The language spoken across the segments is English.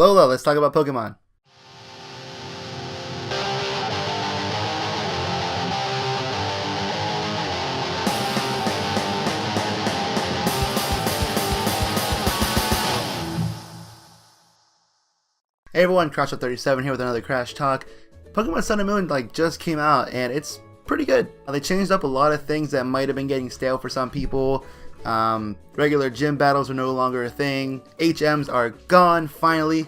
Hello, let's talk about Pokemon. Hey everyone, CrashLove 37 here with another Crash Talk. Pokémon Sun and Moon just came out and it's pretty good. They changed up a lot of things that might have been getting stale for some people. Regular gym battles are no longer a thing. HMs are gone finally.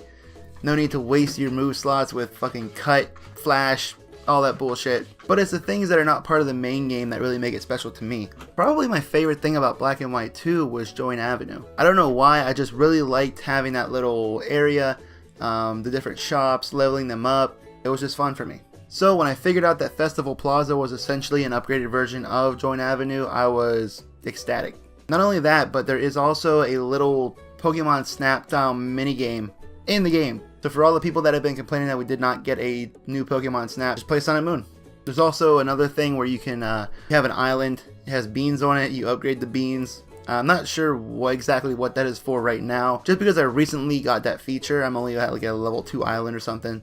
No need to waste your move slots with fucking cut, flash, all that bullshit. But it's the things that are not part of the main game that really make it special to me. Probably my favorite thing about Black and White 2 was Join Avenue. I don't know why, I just really liked having that little area, the different shops, leveling them up. It was just fun for me. So when I figured out that Festival Plaza was essentially an upgraded version of Join Avenue, I was ecstatic. Not only that, but there is also a little Pokemon Snap style minigame in the game. So for all the people that have been complaining that we did not get a new Pokemon Snap, just play Sun and Moon. There's also another thing where you can you have an island. It has beans on it. You upgrade the beans. I'm not sure exactly what that is for right now. Just because I recently got that feature, I'm only at a level 2 island or something.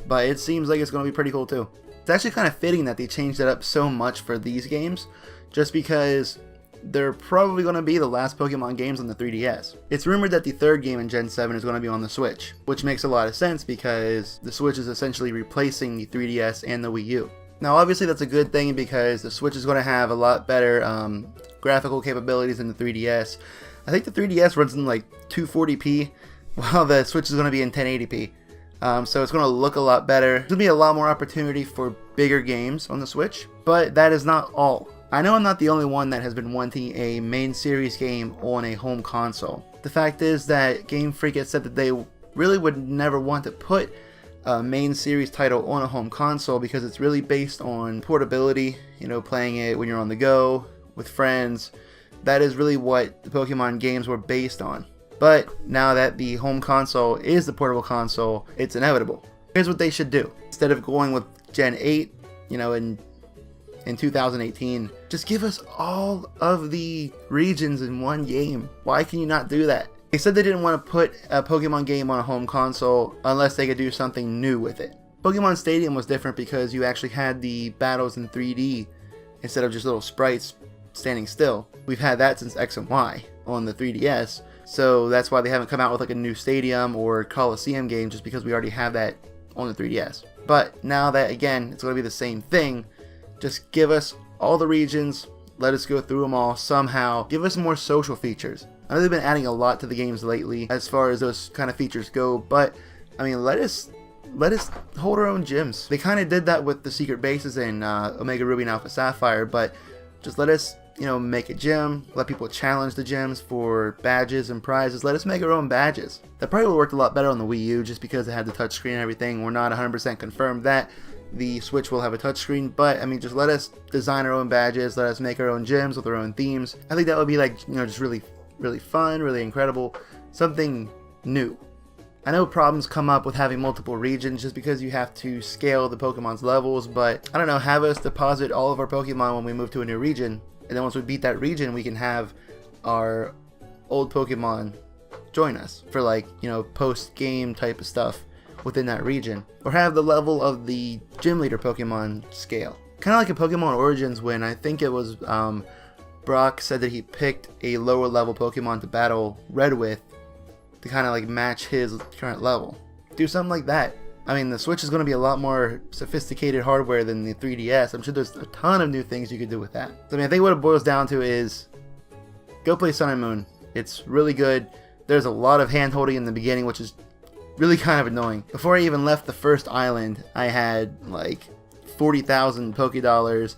But it seems like it's going to be pretty cool too. It's actually kind of fitting that they changed it up so much for these games, just because they're probably going to be the last Pokemon games on the 3DS. It's rumored that the third game in Gen 7 is going to be on the Switch, which makes a lot of sense because the Switch is essentially replacing the 3DS and the Wii U. Now obviously that's a good thing because the Switch is going to have a lot better graphical capabilities than the 3DS. I think the 3DS runs in 240p while the Switch is going to be in 1080p. So it's going to look a lot better. There's going to be a lot more opportunity for bigger games on the Switch, but that is not all. I know I'm not the only one that has been wanting a main series game on a home console. The fact is that Game Freak has said that they really would never want to put a main series title on a home console because it's really based on portability, playing it when you're on the go, with friends. That is really what the Pokemon games were based on. But now that the home console is the portable console, it's inevitable. Here's what they should do. Instead of going with Gen 8, in 2018, just give us all of the regions in one game. Why can you not do that? They said they didn't want to put a Pokemon game on a home console unless they could do something new with it. Pokemon Stadium was different because you actually had the battles in 3D instead of just little sprites standing still. We've had that since X and Y on the 3DS, so that's why they haven't come out with a new Stadium or Coliseum game, just because we already have that on the 3DS. But now that, again, it's going to be the same thing, just give us all the regions, let us go through them all somehow, give us more social features. I know they've been adding a lot to the games lately as far as those kind of features go, but I mean, let us hold our own gyms. They kind of did that with the secret bases in Omega Ruby and Alpha Sapphire, but just let us make a gym, let people challenge the gyms for badges and prizes. Let us make our own badges. That probably would have worked a lot better on the Wii U just because it had the touchscreen and everything. We're not 100% confirmed that the Switch will have a touchscreen, but I mean, just let us design our own badges, let us make our own gyms with our own themes. I think that would be just really fun, really incredible, something new. I know problems come up with having multiple regions just because you have to scale the Pokemon's levels, but I don't know, have us deposit all of our Pokemon when we move to a new region, and then once we beat that region, we can have our old Pokemon join us for post-game type of stuff within that region, or have the level of the gym leader Pokemon scale. Kind of like a Pokemon Origins when I think it was Brock said that he picked a lower level Pokemon to battle Red with to kind of match his current level. Do something like that. I mean, the Switch is going to be a lot more sophisticated hardware than the 3DS. I'm sure there's a ton of new things you could do with that. So, I mean, I think what it boils down to is go play Sun and Moon. It's really good. There's a lot of hand holding in the beginning, which is really kind of annoying. Before I even left the first island, I had 40,000 Pokédollars,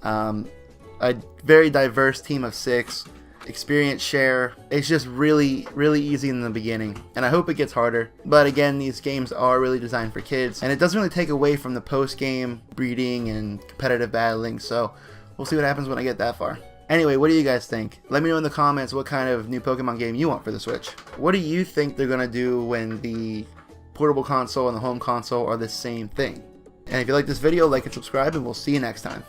a very diverse team of 6, experience share. It's just really easy in the beginning, and I hope it gets harder. But again, these games are really designed for kids, and it doesn't really take away from the post-game breeding and competitive battling, so we'll see what happens when I get that far. Anyway, what do you guys think? Let me know in the comments what kind of new Pokemon game you want for the Switch. What do you think they're going to do when the portable console and the home console are the same thing? And if you like this video, like and subscribe, and we'll see you next time.